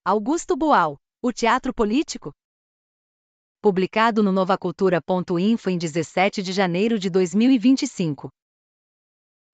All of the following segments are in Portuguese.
Augusto Boal, o teatro político? Publicado no novacultura.info em 17 de janeiro de 2025.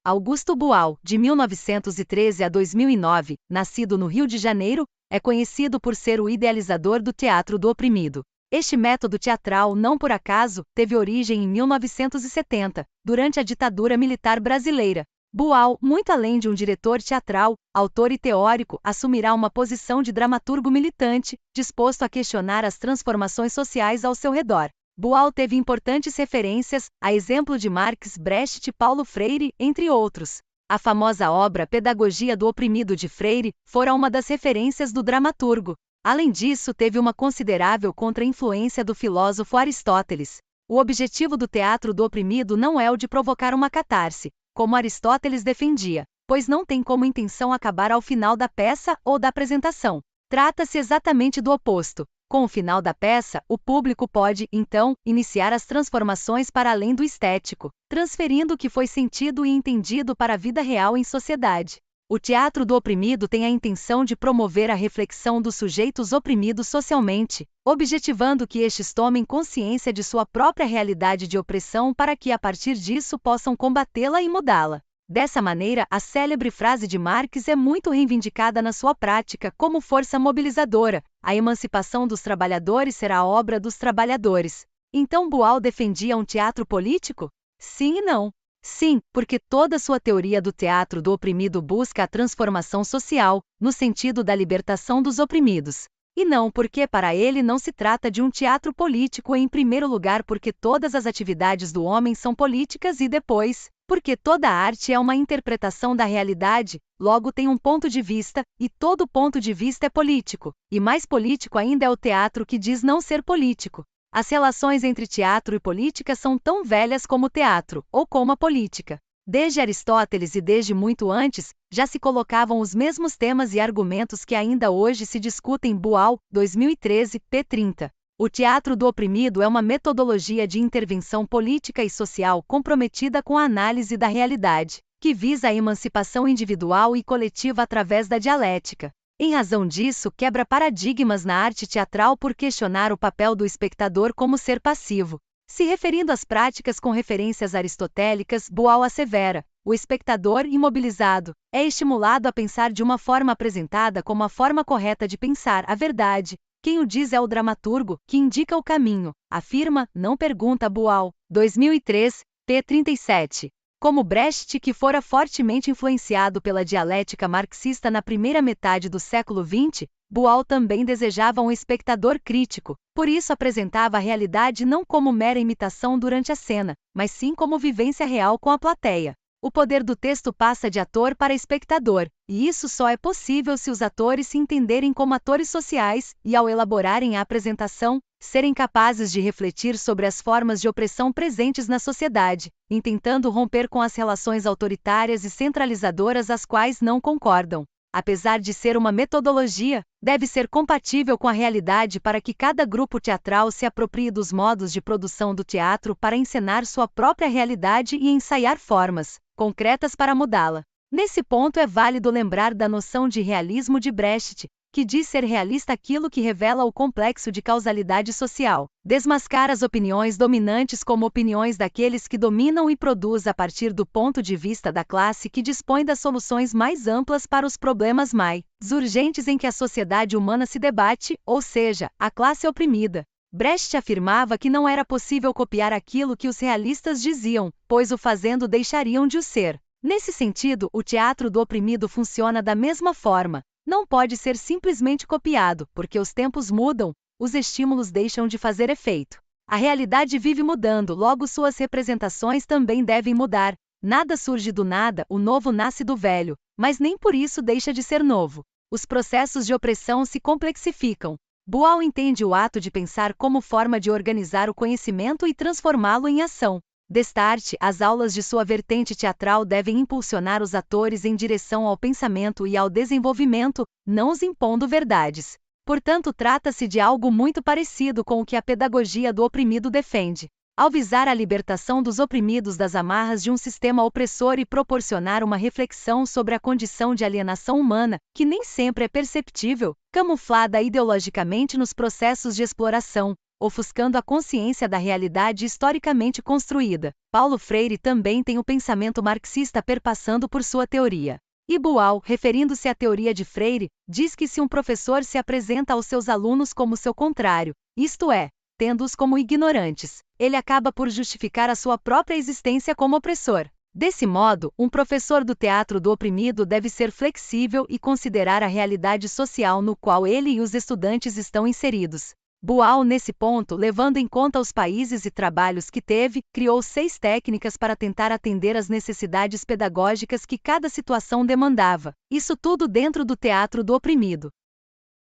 Augusto Boal, de 1913 a 2009, nascido no Rio de Janeiro, é conhecido por ser o idealizador do teatro do oprimido. Este método teatral, não por acaso, teve origem em 1970, durante a ditadura militar brasileira. Boal, muito além de um diretor teatral, autor e teórico, assumirá uma posição de dramaturgo militante, disposto a questionar as transformações sociais ao seu redor. Boal teve importantes referências, a exemplo de Marx, Brecht e Paulo Freire, entre outros. A famosa obra Pedagogia do Oprimido de Freire fora uma das referências do dramaturgo. Além disso, teve uma considerável contra-influência do filósofo Aristóteles. O objetivo do teatro do oprimido não é o de provocar uma catarse, como Aristóteles defendia, pois não tem como intenção acabar ao final da peça ou da apresentação. Trata-se exatamente do oposto. Com o final da peça, o público pode, então, iniciar as transformações para além do estético, transferindo o que foi sentido e entendido para a vida real em sociedade. O teatro do oprimido tem a intenção de promover a reflexão dos sujeitos oprimidos socialmente, objetivando que estes tomem consciência de sua própria realidade de opressão para que, a partir disso, possam combatê-la e mudá-la. Dessa maneira, a célebre frase de Marx é muito reivindicada na sua prática como força mobilizadora: a emancipação dos trabalhadores será obra dos trabalhadores. Então Boal defendia um teatro político? Sim e não. Sim, porque toda sua teoria do teatro do oprimido busca a transformação social, no sentido da libertação dos oprimidos. E não porque para ele não se trata de um teatro político, em primeiro lugar porque todas as atividades do homem são políticas e depois, porque toda arte é uma interpretação da realidade, logo tem um ponto de vista, e todo ponto de vista é político, e mais político ainda é o teatro que diz não ser político. As relações entre teatro e política são tão velhas como o teatro, ou como a política. Desde Aristóteles e desde muito antes, já se colocavam os mesmos temas e argumentos que ainda hoje se discutem. Boal, 2013, p. 30. O teatro do oprimido é uma metodologia de intervenção política e social comprometida com a análise da realidade, que visa a emancipação individual e coletiva através da dialética. Em razão disso, quebra paradigmas na arte teatral por questionar o papel do espectador como ser passivo. Se referindo às práticas com referências aristotélicas, Boal assevera: o espectador, imobilizado, é estimulado a pensar de uma forma apresentada como a forma correta de pensar a verdade. Quem o diz é o dramaturgo, que indica o caminho, afirma, não pergunta. Boal, 2003, p. 37. Como Brecht, que fora fortemente influenciado pela dialética marxista na primeira metade do século XX, Boal também desejava um espectador crítico, por isso apresentava a realidade não como mera imitação durante a cena, mas sim como vivência real com a plateia. O poder do texto passa de ator para espectador, e isso só é possível se os atores se entenderem como atores sociais e, ao elaborarem a apresentação, serem capazes de refletir sobre as formas de opressão presentes na sociedade, intentando romper com as relações autoritárias e centralizadoras às quais não concordam. Apesar de ser uma metodologia, deve ser compatível com a realidade para que cada grupo teatral se aproprie dos modos de produção do teatro para encenar sua própria realidade e ensaiar formas concretas para mudá-la. Nesse ponto é válido lembrar da noção de realismo de Brecht, que diz ser realista aquilo que revela o complexo de causalidade social, desmascara as opiniões dominantes como opiniões daqueles que dominam e produz a partir do ponto de vista da classe que dispõe das soluções mais amplas para os problemas mais urgentes em que a sociedade humana se debate, ou seja, a classe oprimida. Brecht afirmava que não era possível copiar aquilo que os realistas diziam, pois o fazendo deixariam de o ser. Nesse sentido, o teatro do oprimido funciona da mesma forma. Não pode ser simplesmente copiado, porque os tempos mudam, os estímulos deixam de fazer efeito. A realidade vive mudando, logo suas representações também devem mudar. Nada surge do nada, o novo nasce do velho, mas nem por isso deixa de ser novo. Os processos de opressão se complexificam. Boal entende o ato de pensar como forma de organizar o conhecimento e transformá-lo em ação. Destarte, as aulas de sua vertente teatral devem impulsionar os atores em direção ao pensamento e ao desenvolvimento, não os impondo verdades. Portanto, trata-se de algo muito parecido com o que a pedagogia do oprimido defende. ao visar a libertação dos oprimidos das amarras de um sistema opressor e proporcionar uma reflexão sobre a condição de alienação humana, que nem sempre é perceptível, camuflada ideologicamente nos processos de exploração, ofuscando a consciência da realidade historicamente construída. Paulo Freire também tem o pensamento marxista perpassando por sua teoria. E Boal, referindo-se à teoria de Freire, diz que se um professor se apresenta aos seus alunos como seu contrário, isto é, tendo-os como ignorantes, ele acaba por justificar a sua própria existência como opressor. Desse modo, um professor do teatro do oprimido deve ser flexível e considerar a realidade social no qual ele e os estudantes estão inseridos. Boal, nesse ponto, levando em conta os países e trabalhos que teve, criou 6 técnicas para tentar atender às necessidades pedagógicas que cada situação demandava. Isso tudo dentro do teatro do oprimido.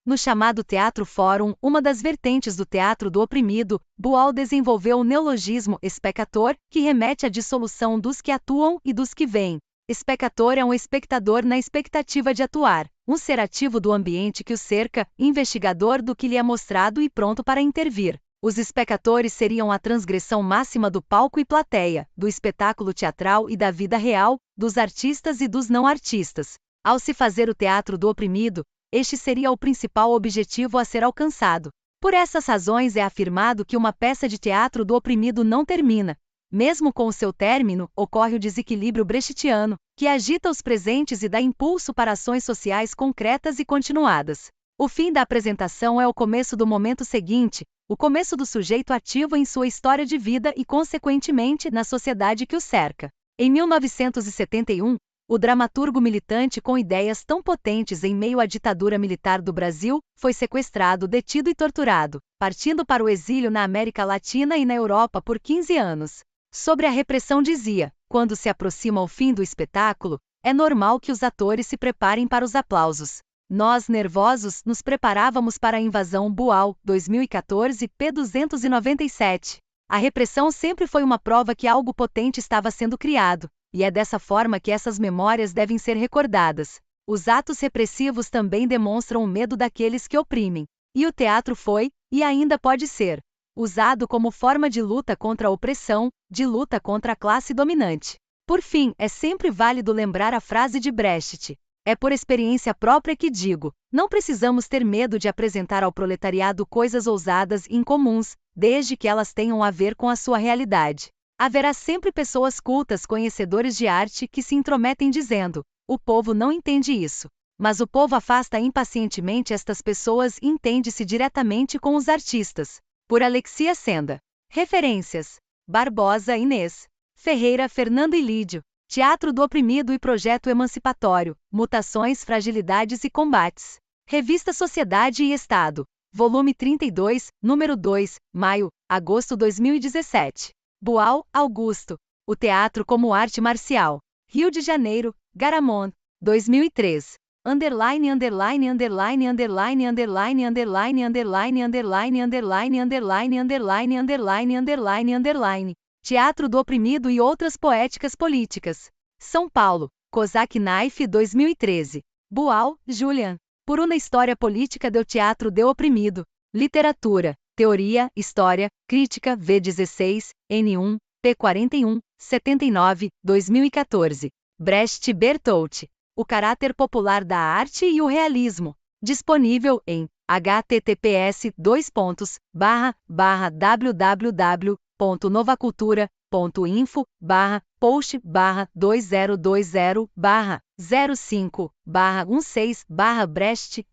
No chamado Teatro Fórum, uma das vertentes do teatro do oprimido, Boal desenvolveu o neologismo espectator, que remete à dissolução dos que atuam e dos que veem. Espectator é um espectador na expectativa de atuar, um ser ativo do ambiente que o cerca, investigador do que lhe é mostrado e pronto para intervir. Os espectadores seriam a transgressão máxima do palco e plateia, do espetáculo teatral e da vida real, dos artistas e dos não artistas. Ao se fazer o teatro do oprimido, este seria o principal objetivo a ser alcançado. Por essas razões é afirmado que uma peça de teatro do oprimido não termina. Mesmo com o seu término, ocorre o desequilíbrio brechtiano, que agita os presentes e dá impulso para ações sociais concretas e continuadas. O fim da apresentação é o começo do momento seguinte, o começo do sujeito ativo em sua história de vida e, consequentemente, na sociedade que o cerca. Em 1971, o dramaturgo militante com ideias tão potentes em meio à ditadura militar do Brasil, foi sequestrado, detido e torturado, partindo para o exílio na América Latina e na Europa por 15 anos. Sobre a repressão dizia: quando se aproxima o fim do espetáculo, é normal que os atores se preparem para os aplausos. Nós, nervosos, nos preparávamos para a invasão. Boal, 2014, p. 297. A repressão sempre foi uma prova que algo potente estava sendo criado, e é dessa forma que essas memórias devem ser recordadas. Os atos repressivos também demonstram o medo daqueles que oprimem. E o teatro foi, e ainda pode ser, usado como forma de luta contra a opressão, de luta contra a classe dominante. Por fim, é sempre válido lembrar a frase de Brecht: é por experiência própria que digo, não precisamos ter medo de apresentar ao proletariado coisas ousadas e incomuns, desde que elas tenham a ver com a sua realidade. Haverá sempre pessoas cultas, conhecedores de arte, que se intrometem dizendo: o povo não entende isso. Mas o povo afasta impacientemente estas pessoas e entende-se diretamente com os artistas. Por Alexia Senda. Referências: Barbosa Inês, Ferreira Fernando e Lídio, Teatro do Oprimido e Projeto Emancipatório, Mutações, Fragilidades e Combates. Revista Sociedade e Estado, volume 32, número 2, maio, agosto 2017. Boal, Augusto. O Teatro como Arte Marcial. Rio de Janeiro, Garamond, 2003. Underline, underline, underline, underline, underline, underline, underline, underline, underline, underline, underline, underline, underline, underline. Teatro do Oprimido e Outras Poéticas Políticas. São Paulo, Kozak Knife, 2013. Boal, Julian. Por uma História Política do Teatro do Oprimido. Literatura, Teoria, História, Crítica, V16, N1, P41, 79, 2014. Brecht Bertolt. O Caráter Popular da Arte e o Realismo. Disponível em https://www.novacultura.info/post/2020/05/16/Brecht,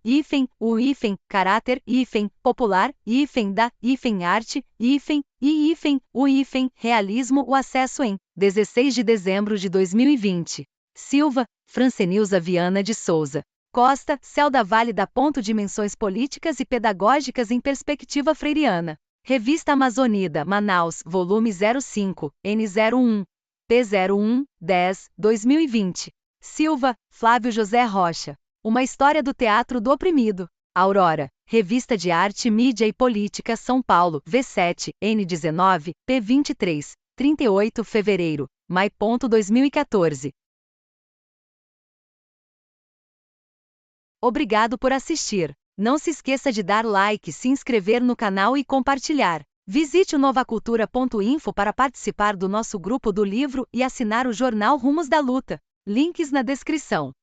caráter, popular, da, arte, realismo. O acesso em 16 de dezembro de 2020. Silva, Francenilza Viana de Souza. Costa, Céu da Vale da Dimensões Políticas e Pedagógicas em Perspectiva Freiriana. Revista Amazonida, Manaus, volume 05, N01, P01, 10, 2020. Silva, Flávio José Rocha. Uma História do Teatro do Oprimido. Aurora, Revista de Arte, Mídia e Política, São Paulo, V7, N19, P23, 38 fevereiro, maio. 2014. Obrigado por assistir. Não se esqueça de dar like, se inscrever no canal e compartilhar. Visite o novacultura.info para participar do nosso grupo do livro e assinar o jornal Rumos da Luta. Links na descrição.